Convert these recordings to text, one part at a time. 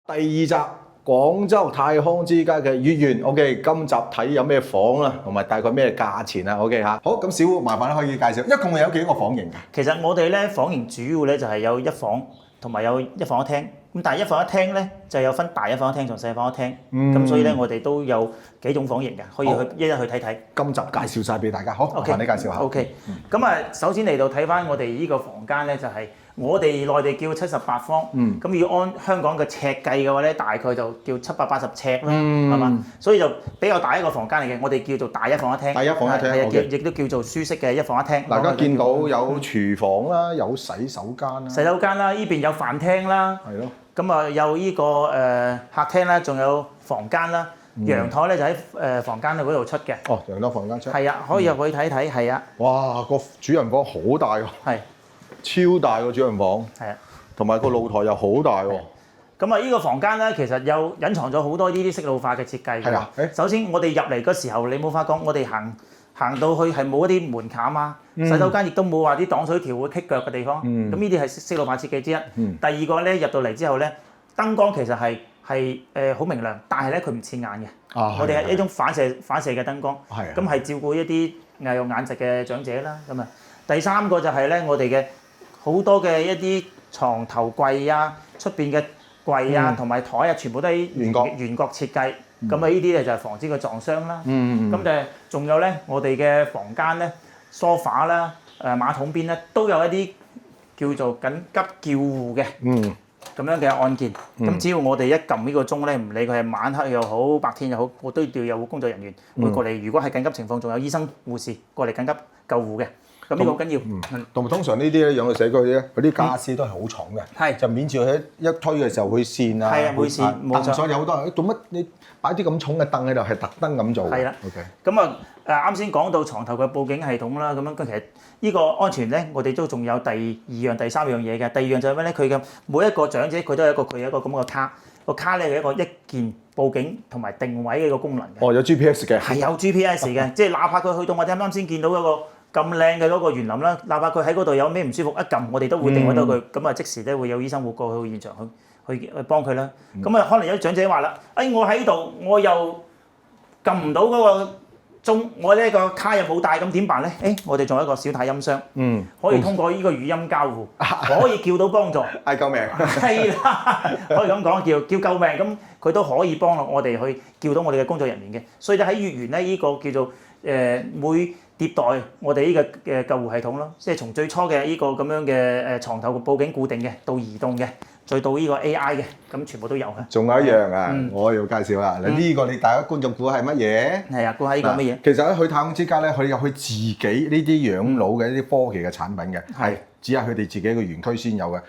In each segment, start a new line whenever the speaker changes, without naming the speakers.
第二集廣州太康之家嘅月圓 ，OK， 今集睇有咩房啦，同埋大概咩價錢啊 ，OK 嚇。好，咁小胡麻煩可以介紹，一共有幾個房型㗎？
其實我哋咧房型主要咧就係有一房同埋有一房一廳，咁但係一房一廳咧就有分大一房一廳同細房一廳，咁所以咧我哋都有幾種房型嘅，可以一一去睇睇。
今集介紹晒俾大家，好，麻煩你介紹下。
OK，咁啊，首先嚟到睇翻我哋呢個房間咧，就係我哋內地叫78方，咁要按香港嘅尺計嘅話咧，大概就叫780尺啦，係嘛？所以就比較大一個房間嚟嘅，我哋叫做大一房一廳。
大一房一廳，
亦都叫做舒適嘅一房一廳。
大家見到有廚房啦，有洗手間啦，
洗手間啦，呢邊有飯廳啦，
係咯，
咁啊有呢個客廳啦，仲有房間啦，陽台咧就喺房間嗰度出嘅。
哦，陽台房間出。
係啊，可以入去睇睇，係啊。
哇，個主人房好大喎。
係。
超大個主人房。
係啊。同
埋個露台又好大喎。
咁啊，呢個房間咧，其實有隱藏咗好多呢啲適路化嘅設計㗎。
係啊。
首先，我哋入嚟嗰時候，你冇發覺我哋行到去係冇一啲門檻啊，洗手間亦都冇話啲擋水條會棘腳嘅地方。咁呢啲係適路化設計之一。第二個咧，入到嚟之後咧，燈光其實係好明亮，但係咧佢唔刺眼嘅。我哋係一種反射嘅燈光。咁係照顧一啲有眼疾嘅長者啦。咁啊，第三個就係咧，我哋嘅好多嘅一啲床頭櫃啊，出邊嘅櫃啊，同埋台啊，全部都係圓角設計。咁啊，呢啲咧就係防止佢撞傷啦。咁就仲有咧，我哋嘅房間咧，梳化啦，馬桶邊咧都有一啲叫做緊急叫護嘅咁樣嘅按鍵。咁只要我哋一撳呢個鐘咧，唔理佢係晚黑又好，白天又好，我都要有工作人員會過嚟。如果係緊急情況，仲有醫生護士過嚟緊急救護嘅。咁呢個好緊要。
同埋通常呢啲咧養到社區咧，嗰啲傢俬都係好重嘅，就免住佢一推嘅時候會跣啊。
係啊，會跣，冇錯。
所以有好多人做乜你擺啲咁重嘅凳喺度，係特登咁做。
係啦。
OK。
咁啊啱先講到床頭嘅報警系統啦，咁樣其實呢個安全咧，我哋都仲有第二樣、第三樣嘢嘅。第二樣就係咩咧？佢嘅每一個長者佢都有一個咁嘅卡，個卡咧係一個一鍵報警同埋定位嘅一個功能嘅。
哦，有 GPS 嘅。
係有 GPS 嘅，即係哪怕佢去到我哋啱先見到一個咁靚嘅嗰個園林啦，哪怕佢喺嗰度有咩唔舒服，一撳我哋都會定位到佢，咁啊即時咧會有醫生會過去現場去幫佢啦。咁啊可能有啲長者話啦，我喺度我又撳唔到嗰個鐘，我呢個卡又冇帶，咁點辦咧？我哋仲有一個小太音箱，可以通過呢個語音交互，可以叫到幫助，嗌
救命。
係啦，可以咁講叫救命，咁佢都可以幫我哋去叫到我哋嘅工作人員嘅。所以咧喺月圓咧呢個叫做每迭代我哋呢個嘅救護系統咯，即係從最初嘅呢個咁樣嘅床頭報警固定嘅，到移動嘅，再到呢個 AI 嘅，咁全部都有嘅。
仲有一樣啊，我要介紹啦。呢個你大家觀眾估係乜嘢？
係啊，估下呢個乜嘢？
其實咧，去太康之家咧，佢有佢自己呢啲養老嘅一啲科技嘅產品嘅，係只係佢哋自己個園區先有嘅。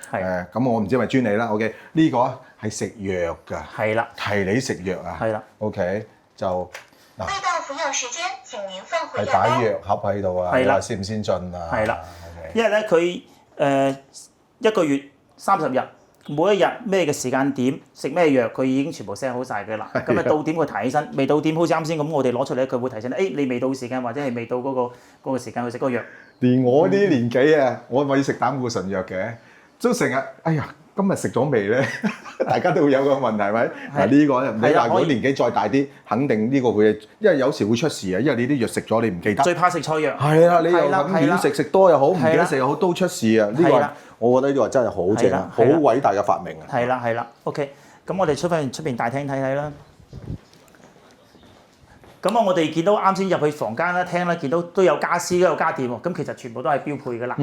咁我唔知係咪專利啦。OK，呢個係食藥㗎。係啦。提你食藥啊。係啦。OK，就。
未到服藥時間，請您放回藥
單。係擺藥盒喺度啊，你話先唔先進啊？
係啦，因為咧佢一個月30日，每一日咩嘅時間點食咩藥，佢已經全部 set 好晒㗎啦。咁啊到點佢提起身，未到點好似啱先咁，我哋攞出嚟佢會提醒你，你未到時間或者係未到嗰個時間去食嗰個藥。
連我啲年紀啊，我咪要食膽固醇藥嘅，都成日哎呀〜今日食咗未咧？大家都會有個問題，係咪？嗱呢個你話如果年紀再大啲，肯定呢個會，因為有時會出事啊。因為你啲藥食咗你唔記得。
最怕食錯藥。
係啦，你又咁亂食多又好，唔記得食又好，都出事啊！呢個我覺得呢個真係好正啊，好偉大嘅發明啊！
係啦 ，OK， 咁我哋出邊大廳睇睇啦。咁我哋見到啱先入去房間啦、廳啦，見到都有傢俬都有家電喎。咁其實全部都係標配㗎啦。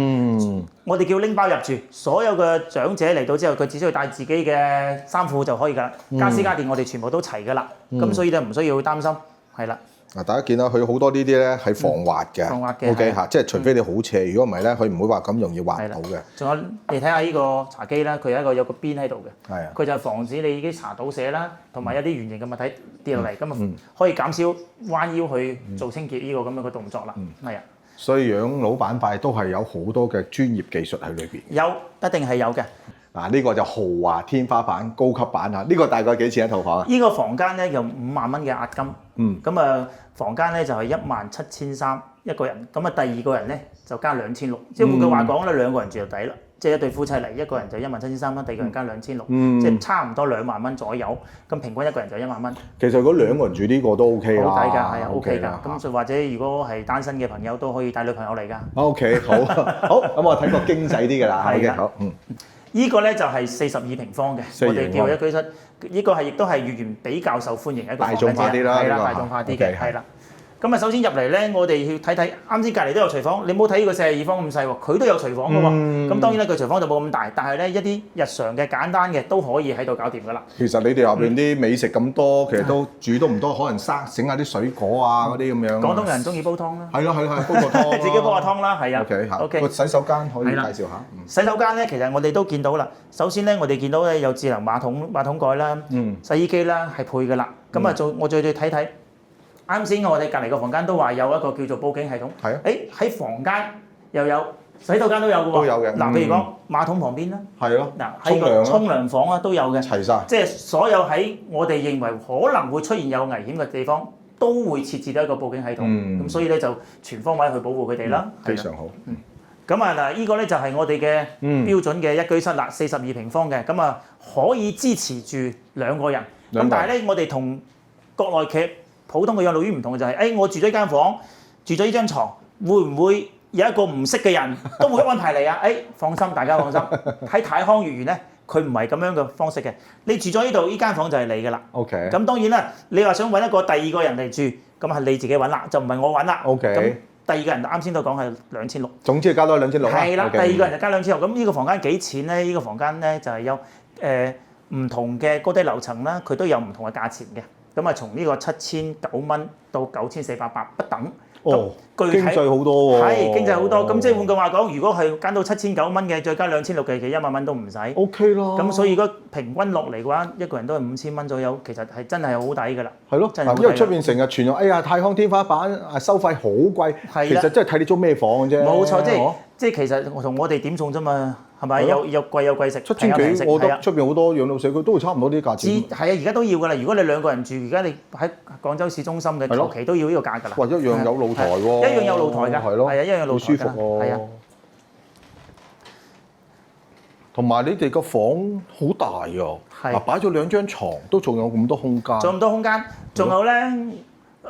我哋叫拎包入住，所有嘅長者嚟到之後，佢只需要帶自己嘅衫褲就可以㗎啦。傢俬家電我哋全部都齊㗎啦。咁所以就唔需要擔心，係啦。
嗱，大家見到佢好多呢啲咧係防滑嘅。防滑嘅。OK 嚇，即係除非你好斜，如果唔係咧，佢唔會話咁容易滑到嘅。
仲有你睇下呢個茶几啦，佢有個邊喺度嘅。
係啊。
佢就係防止你啲茶倒瀉啦，同埋一啲圓形嘅物體跌落嚟，咁啊可以減少彎腰去做清潔呢個咁樣嘅動作啦。係啊。所以
養老板塊都係有好多嘅專業技術喺裏邊。
有，一定係有嘅。
嗱，呢個就豪華天花板、高級版啊！呢個大概幾錢一套房啊？
呢個房間咧有5萬蚊嘅押金。咁啊，房間咧就係17300一個人。咁啊，第二個人咧就加2600。即係換句話講咧，2個人住就抵啦。即係一對夫妻嚟，一個人就17,300蚊，第二個人加2,600，即係差唔多2萬蚊左右。咁平均一個人就1萬蚊。
其實如果兩個人住呢個都 OK 啦，
好抵㗎，係啊 OK
啦
㗎。咁或者如果係單身嘅朋友都可以帶女朋友嚟㗎。
OK 好，好咁我睇個經濟啲㗎啦。
係
OK
㗎
好，
呢個咧就係42平方嘅，
42
我哋叫一居室。呢個係亦都係粵園比較受歡迎嘅一個
大眾化啲啦
係啦，
呢個
大眾化啲
OK，
嘅，係啦。咁啊，首先入嚟咧，我哋要睇睇，啱先隔離都有廚房，你冇睇呢個42方咁細喎，佢都有廚房㗎喎。咁當然咧，佢廚房就冇咁大，但係咧一啲日常嘅簡單嘅都可以喺度搞掂㗎啦。
其實你哋入邊啲美食咁多，其實都煮都唔多，可能整下啲水果啊嗰啲咁樣。
廣東人中意煲湯啦。
係咯，煲個湯，
自己煲下湯啦，係啊。
OK 嚇。
OK
個洗手間可以介紹下。
洗手間咧，其實我哋都見到啦。首先咧，我哋見到咧有智能馬桶蓋啦，洗衣機啦係配㗎啦。咁啊，我再睇睇。啱先我哋隔離個房間都話有一個叫做報警系統。
係啊。
喺房間又有，洗手間都有㗎喎。
都有嘅。
嗱，譬如講馬桶旁邊啦。
係咯。
嗱，喺個沖涼房啊都有嘅。
齊晒。
即係所有喺我哋認為可能會出現有危險嘅地方，都會設置到一個報警系統。咁所以咧就全方位去保護佢哋啦。
非常好。
咁啊嗱，呢個咧就係我哋嘅標準嘅一居室啦，42平方嘅，咁啊可以支持住2個人。咁但係咧，我哋同國內嘅普通嘅養老院唔同嘅就係，我住咗呢間房，住咗呢張床，會唔會有一個唔識嘅人都會安排嚟啊？放心，大家放心。喺泰康月園咧，佢唔係咁樣嘅方式嘅。你住咗呢度，呢間房就係你㗎啦。
OK。
咁當然啦，你話想揾一個第二個人嚟住，咁係你自己揾啦，就唔係我揾啦。
OK。
第二個人啱先都講係2,600。
總之係加多2,600啦。
係啦，第二個人就加2,600。咁呢個房間幾錢咧？呢個房間咧就係有唔同嘅高低樓層啦，佢都有唔同嘅價錢嘅。咁啊，從呢個7,900蚊到9,400不等。
經濟好多喎。
係經濟好多。咁即係換句話講，如果係加到7,900蚊嘅，再加2,600嘅，其實1萬蚊都唔使。
OK 咯。
咁所以如果平均落嚟嘅話，一個人都係5,000蚊左右，其實係真係好抵㗎啦。
係咯，因為出邊成日傳咗，泰康天花板收費好貴，其實真係睇你租咩房嘅啫。
冇錯，即係其實同我哋點餸啫嘛，係咪？有貴有貴食
，7,000幾，我覺得出邊好多養老社區都會差唔多啲價錢。
係啊，而家都要㗎啦。如果你2個人住，而家你喺廣州市中心嘅求其都要呢個價㗎啦。
哇，一樣有露台喎。
一樣有露台㗎。
係咯。
係啊，一樣有露台㗎。
好舒服喎。
係啊。同
埋你哋個房好大㗎。係。擺咗2張床，都仲有咁多空間。
仲有咁多空間，仲有咧。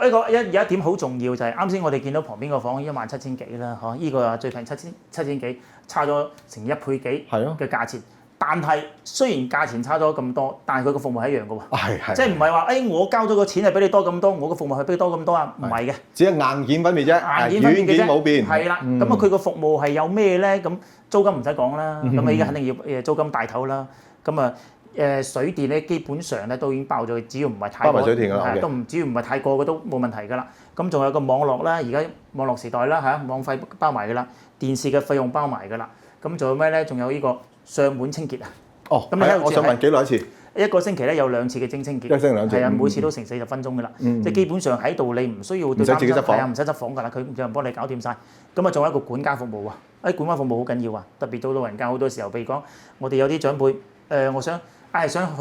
有一點好重要就係啱先我哋見到旁邊個房17,000幾啦，呢個最平7,000幾，差咗成1倍幾嘅價錢。但係雖然價錢差咗咁多，但係佢個服務係一樣嘅喎。即係唔係話我交咗個錢係比你多咁多，我個服務係比你多咁多啊？唔係嘅，
只係硬件分別啫，
硬件分別嘅啫，
冇變。
係啦，咁佢個服務係有咩咧？咁租金唔使講啦，咁你而家肯定要租金大頭啦。咁啊〜水電咧基本上咧都已經包咗，只要唔係太過，
水電㗎，
只要唔係太過嘅都冇問題㗎啦。咁仲有個網絡啦，而家網絡時代啦嚇，網費包埋㗎啦，電視嘅費用包埋㗎啦。咁仲有咩咧？仲有呢個上門清潔啊。
咁我想問幾耐一次？
一個星期咧有2次嘅精清潔。
一星期2次。
係啊，每次都成40分鐘㗎啦。即係基本上喺度你唔需要對擔心，係啊，唔使執房㗎啦，佢有人幫你搞掂晒。咁啊，仲有一個管家服務啊。管家服務好緊要啊，特別到老人家好多時候，譬如講我哋有啲長輩，我想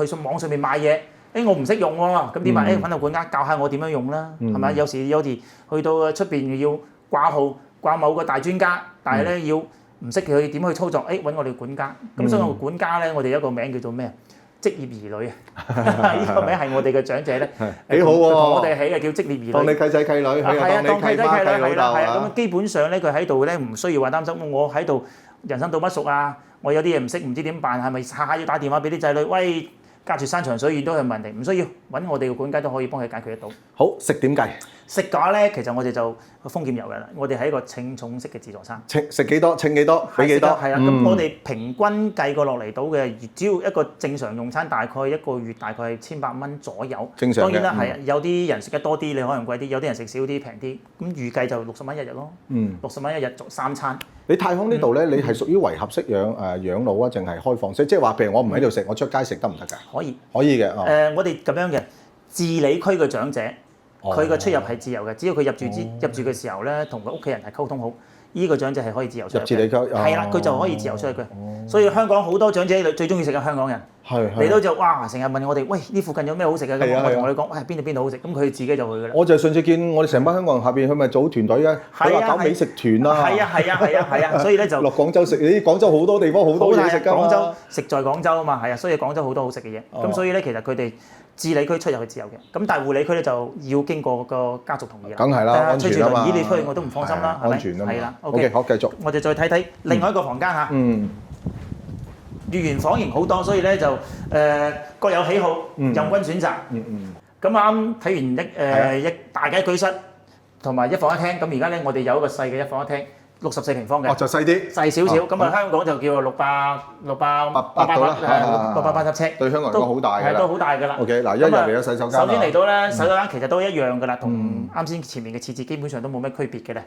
去網上面買嘢，我唔識用喎，咁點啊？揾個管家教下我點樣用啦，係咪？有時去到出邊要掛號掛某個大專家，但係咧要唔識佢點去操作，揾我哋管家。咁所以個管家咧，我哋有一個名叫做咩啊？職業兒女啊！呢個名係我哋嘅長者咧，
幾好喎，
同我哋起嘅叫職業兒女。
當你契仔契女，係啊，當契媽契老豆啊。
咁基本上咧，佢喺度咧唔需要話擔心，我喺度人生道不熟啊，我有啲嘢唔識，唔知點辦，係咪下下要打電話俾啲仔女？喂，隔住山長水遠都係問題，唔需要揾我哋嘅管家都可以幫佢解決得到。
好，食點計？食
嘅話咧，其實我哋就豐儉由人啦，我哋係一個稱重式嘅自助餐。
食幾多？稱幾多？俾幾多？
係啊，咁我哋平均計過落嚟到嘅，只要一個正常用餐，大概一個月大概係1,800蚊左右。
正常嘅。
當然啦，係啊，有啲人食得多啲，你可能貴啲；有啲人食少啲，平啲。咁預計就60蚊一日咯。60蚊一日做3餐。
你泰康呢度咧，你係屬於圍合式養老啊，定係開放式？即係話，譬如我唔喺度食，我出街食得唔得㗎？
可以。
可以嘅。
我哋咁樣嘅治理區嘅長者。佢嘅出入係自由嘅，只要佢入住嘅時候咧，同佢屋企人係溝通好，呢個長者係可以自由出入。
入治理區
係啦，佢就可以自由出去嘅。所以香港好多長者最中意食嘅香港人，嚟到就哇，成日問我哋，喂呢附近有咩好食嘅？咁我同佢講，喂邊度好食，咁佢自己就去㗎啦。
我就上次見我哋成班香港人下邊，佢咪組團隊啊，佢話搞美食團啊。
係啊，所以咧就
落廣州食，你廣州好多地方好多嘢食㗎嘛。
廣州食在廣州啊嘛，係啊，所以廣州好多好食嘅嘢。咁所以咧，其實佢哋治理區出入係自由嘅，咁但係護理區咧就要經過個家族同意啦。
梗係啦，安全啊嘛。
推住輪椅你出去我都唔放心啦，係咪？
安全啊嘛。
係啦
，OK，好繼續。
我哋再睇睇另外一個房間嚇。月圓房型好多，所以咧就各有喜好，任君選擇。咁啱睇完一大嘅居室同埋一房一廳，咁而家咧我哋有一個細嘅一房一廳，64平方嘅。
哦，就細啲。
細少少，咁啊香港就叫做680尺。
對香港嚟講好大㗎啦。
都好大㗎啦。
OK， 嗱一入嚟有洗手間。
首先嚟到咧，洗手間其實都一樣㗎啦，同啱先前面嘅設置基本上都冇咩區別嘅咧。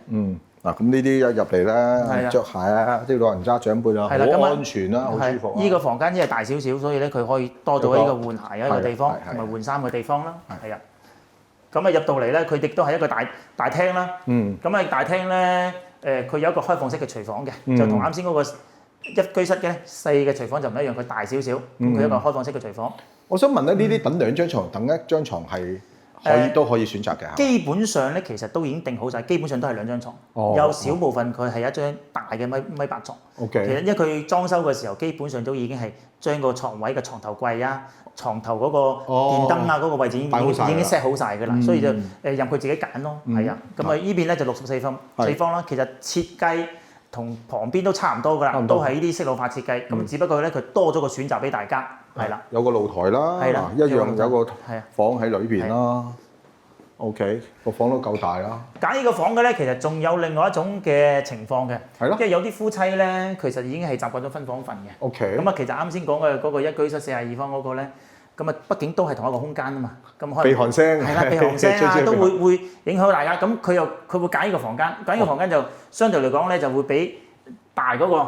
嗱咁呢啲一入嚟咧，着鞋啊，啲老人家長輩啊，好安全啦，好舒服啊。
呢個房間因為大少少，所以咧佢可以多咗呢個換鞋嘅一個地方，同埋換衫嘅地方啦。係啊，咁啊入到嚟咧，佢亦都係一個大廳啦。咁啊大廳咧，佢有一個開放式嘅廚房嘅，就同啱先嗰個一居室嘅細嘅廚房就唔一樣，佢大少少，咁佢一個開放式嘅廚房。我
想問咧，呢啲等兩張床，等一張床係都可以選擇嘅。
基本上咧，其實都已經定好晒，基本上都係兩張床。有少部分佢係一張大嘅米八床。其實因為佢裝修嘅時候，基本上都已經係將個床位嘅床頭櫃啊、床頭嗰個電燈啊嗰個位置已經 set 好晒㗎啦，所以就任佢自己揀咯。係啊，咁啊依邊咧就64方啦。其實設計同旁邊都差唔多㗎啦，都係呢啲式老化設計。咁只不過咧佢多咗個選擇俾大家，係啦。有
個露台啦，一樣有個房喺裏邊啦。OK， 個房都夠大啦。
揀呢個房嘅咧，其實仲有另外一種嘅情況嘅，因為有啲夫妻咧，其實已經係習慣咗分房瞓嘅。
OK。
咁啊，其實啱先講嘅嗰個一居室42方嗰個咧，咁啊，畢竟都係同一個空間啊嘛。咁可能
鼻鼾聲
係啦，鼻鼾聲啊，都會影響大家。咁佢會揀呢個房間，揀呢個房間就相對嚟講咧，就會比大嗰個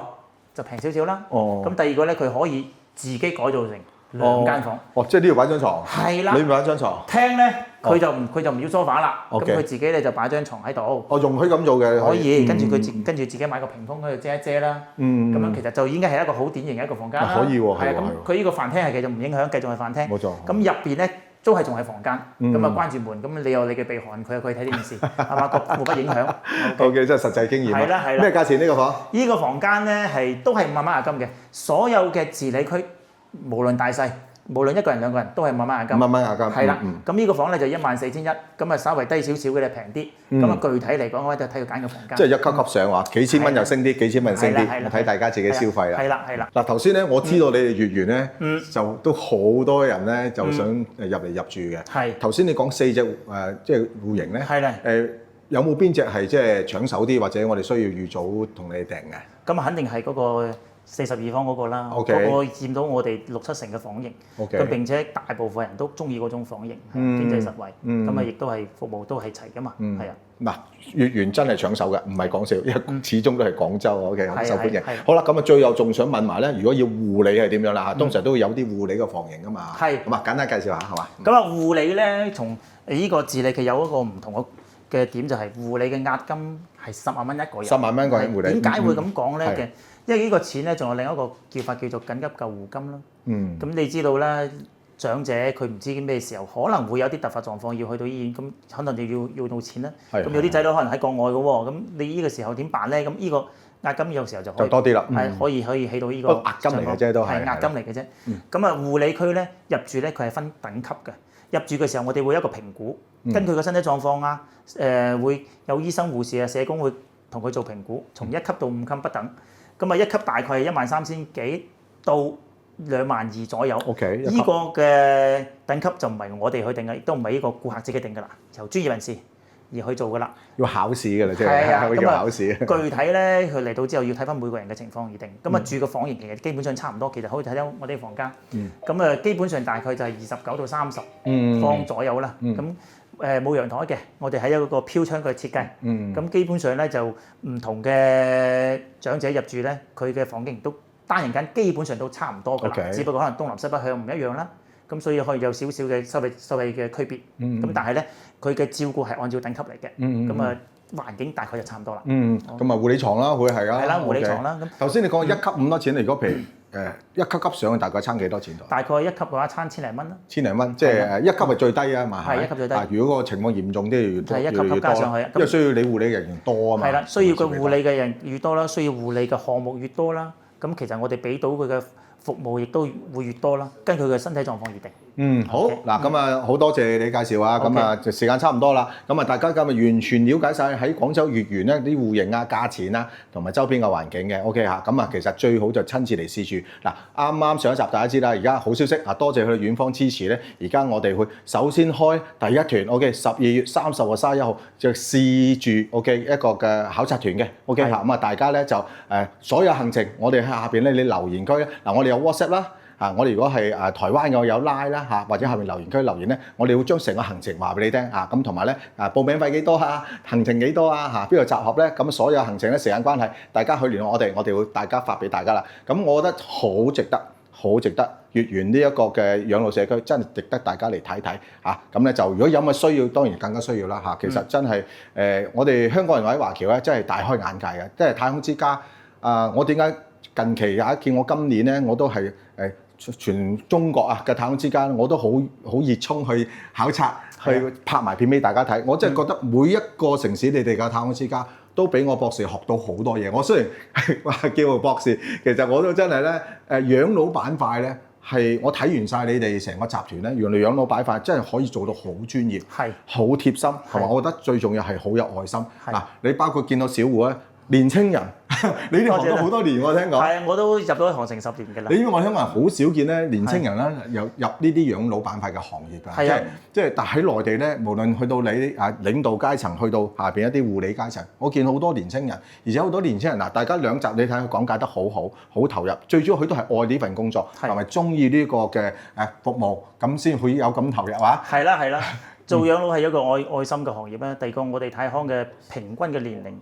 就平少少啦。咁第二個咧，佢可以自己改造成2間房。
即係呢度擺張床。
係啦。
裏面擺張床。
廳咧，佢就唔要梳化啦。咁佢自己咧就擺張床喺度。
容許咁做嘅。
可以，跟住自己買個屏風喺度遮一遮啦。咁樣其實就已經係一個好典型嘅一個房間啦。
可以喎。
係啊，咁佢呢個飯廳係繼續唔影響，繼續係飯廳。
冇錯。
咁入邊咧都係仲係房間。咁啊關住門，咁你有你嘅鼻鼾，佢有佢睇電視，係嘛？冇乜影響。
OK，真係實際經驗。
係啦。
咩價錢呢個房？
呢個房間咧都係5萬蚊押金嘅，所有嘅治理區無論大細。無論一個人兩個人都係5萬蚊押金。
5萬蚊押金。
係啦，咁呢個房咧就14,100，咁啊稍微低少少嘅咧平啲。咁啊具體嚟講嘅話就睇佢揀嘅房間。
即係一級級上話，幾千蚊又升啲，幾千蚊升啲，睇大家自己消費啦。
係啦。
嗱頭先咧，我知道你哋月圓咧，就都好多人咧就想入嚟入住嘅。係。頭先你講4隻即係戶型咧。係啦。有冇邊隻係即係搶手啲，或者我哋需要預早同你訂嘅？
咁啊肯定係嗰個42方嗰個啦，嗰個佔到我哋6-7成嘅房型，咁並且大部分人都中意嗰種房型，經濟實惠，咁啊亦都係服務都係齊㗎嘛，係啊。
嗱，月圓真係搶手嘅，唔係講笑，因為始終都係廣州，OK，好受歡迎。好啦，咁啊最後仲想問埋咧，如果要護理係點樣啦？嚇，通常都會有啲護理嘅房型㗎嘛。係。咁啊，簡單介紹下係嘛？
咁啊，護理咧，從呢個治理佢有一個唔同嘅點，就係護理嘅押金係10萬蚊一個人。
10萬蚊一個人護理。
點解會咁講咧嘅？因為呢個錢咧，仲有另一個叫法叫做緊急救護金啦。咁你知道啦，長者佢唔知咩時候可能會有啲突發狀況要去到醫院，咁可能就要到錢啦。咁有啲仔女可能喺國外嘅喎，咁你呢個時候點辦咧？咁呢個押金有時候就
多啲啦。
係可以起到呢個
押金嚟嘅啫，都係
押金嚟嘅啫。咁啊，護理區咧入住咧，佢係分等級嘅。入住嘅時候，我哋會有一個評估，根據個身體狀況啊，會有醫生、護士啊、社工會同佢做評估，從1級到5級不等。咁啊，1級大概係13,000幾到22,000左右。OK，呢個嘅等級就唔係我哋去定嘅，亦都唔係呢個顧客自己定㗎啦，由專業人士而去做㗎啦。要考試㗎啦，即係要考試。具體咧，佢嚟到之後要睇翻每個人嘅情況而定。咁啊，住個房型其實基本上差唔多，其實可以睇到我哋房間。咁啊，基本上大概就係29到30方左右啦。咁冇陽台嘅，我哋喺一個飄窗嘅設計。咁基本上咧就唔同嘅長者入住咧，佢嘅房型都單人間基本上都差唔多㗎啦，只不過可能東南西北向唔一樣啦。咁所以可以有少少嘅收費嘅區別。咁但係咧，佢嘅照顧係按照等級嚟嘅。咁啊，環境大概就差唔多啦。咁啊，護理床啦，會係啊。係啦，護理床啦。咁頭先你講1級5多錢，如果譬如
一級級上去大概餐幾多錢度？
大概一級嘅話，餐千零蚊啦。
千零蚊，即係一級係最低啊嘛。
係一級最低。
如果個情況嚴重啲，越
係一級級加上去，
因為需要你護理人員多啊嘛。
係啦，需要嘅護理嘅人越多啦，需要護理嘅項目越多啦，咁其實我哋俾到佢嘅服務亦都會越多啦，跟佢嘅身體狀況而定。
好嗱，咁啊好多謝你介紹啊，咁啊就時間差唔多啦，咁啊大家今日完全了解晒喺廣州月園咧啲戶型啊、價錢啊，同埋周邊嘅環境嘅 ，OK 嚇，咁啊其實最好就親自嚟試住。嗱，啱啱上一集大家知啦，而家好消息啊，多謝佢哋遠方支持咧，而家我哋會首先開第一團 ，OK， 12月30號、31號就試住 OK 一個嘅考察團嘅 ，OK 嚇，咁啊大家咧就所有行程我哋喺下邊咧你留言區咧，嗱我哋有 WhatsApp 啦。我哋如果係台灣嘅有 Line 啦嚇，或者下面留言區留言咧，我哋會將成個行程話俾你聽嚇，咁同埋咧報名費幾多啊，行程幾多啊嚇，邊度集合咧？咁所有行程咧時間關係，大家去聯絡我哋會大家發俾大家啦。咁我覺得好值得月園呢一個嘅養老社區真係值得大家嚟睇睇嚇。咁咧就如果有乜需要，當然更加需要啦嚇。其實真係我哋香港人喺華僑咧真係大開眼界嘅，即係太空之家我點解近期見我今年咧我都係全中國嘅太空之家，我都好熱衷去考察，去拍埋片俾大家睇。我真係覺得每一個城市你哋嘅太空之家都俾我博士學到好多嘢。我雖然話叫我博士，其實我都真係咧養老板塊咧係我睇完晒你哋成個集團咧，原來養老板塊真係可以做到好專業，好貼心，同埋我覺得最重要係好有愛心。嗱，你包括見到小胡咧。年青人，你哋學咗好多年我聽講。
係啊，我都入咗行成10年嘅啦。
你知我香港人好少見咧，年青人咧又入呢啲養老板塊嘅行業㗎。係啊，即係但喺內地咧，無論去到你領導階層，去到下邊一啲護理階層，我見好多年青人，而且好多年青人嗱，大家兩集你睇佢講解得好好，好投入。最主要佢都係愛呢份工作，同埋中意呢個嘅服務，咁先會有咁投入啊。
係啦，做養老係一個愛心嘅行業啦。第二個我哋太康嘅平均嘅年齡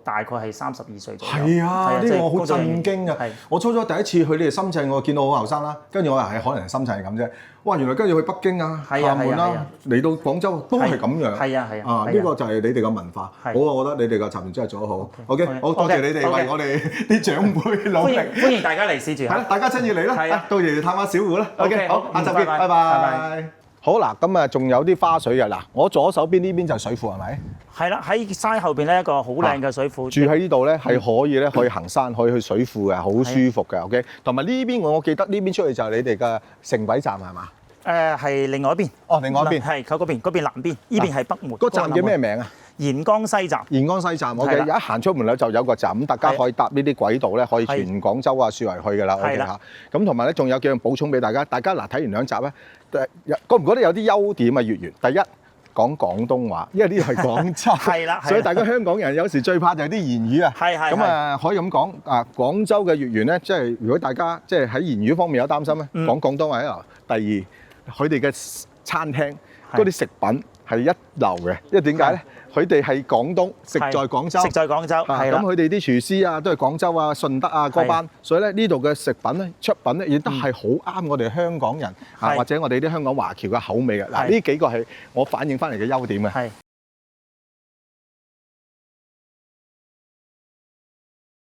大概係32歲左右。
係啊，呢個我好震驚啊！我初初第一次去你哋深圳，我見到好後生啦，跟住我話係可能係深圳係咁啫。哇！原來跟住去北京啊、廈門啦，嚟到廣州都係咁樣。
係啊。
呢個就係你哋嘅文化。好啊，我覺得你哋嘅集團真係做得好。OK，好多謝你哋為我哋啲長輩努力。
歡迎大家嚟試住。係
啦，大家親自嚟啦。到時探下小胡啦。OK，好，下集見，拜拜。好嗱，咁啊，仲有啲花水嘅嗱，我左手邊呢邊就係水庫係咪？
係啦，喺山後邊咧一個好靚嘅水庫。
住喺呢度咧係可以咧，可以行山，可以去水庫嘅，好舒服嘅。OK，同埋呢邊我記得呢邊出去就係你哋嘅城軌站係嘛？
係另外一邊。哦，
另外一邊。係
靠嗰邊南邊，呢邊係北門。
個站叫咩名啊？
沿江西站。
沿江西站 ，OK，一行出門口就有個站，咁大家可以搭呢啲軌道咧，可以全廣州啊、樹圍去㗎啦。OK 嚇。咁同埋咧，仲有幾樣補充俾大家。大家嗱睇完兩集咧，覺唔覺得有啲優點啊？月園第一講廣東話，因為呢度係廣州，
係啦，
所以大家香港人有時最怕就係啲言語啊。係。咁啊，可以咁講啊，廣州嘅月園咧，即係如果大家即係喺言語方面有擔心咧，講廣東話一流。第二，佢哋嘅餐廳嗰啲食品係一流嘅，因為點解咧？佢哋係廣東，食在廣州，係啦。咁佢哋啲廚師啊，都係廣州啊、順德啊嗰班，所以咧呢度嘅食品咧、出品咧，亦都係好啱我哋香港人啊，或者我哋啲香港華僑嘅口味嘅。嗱，呢幾個係我反映翻嚟嘅優點嘅。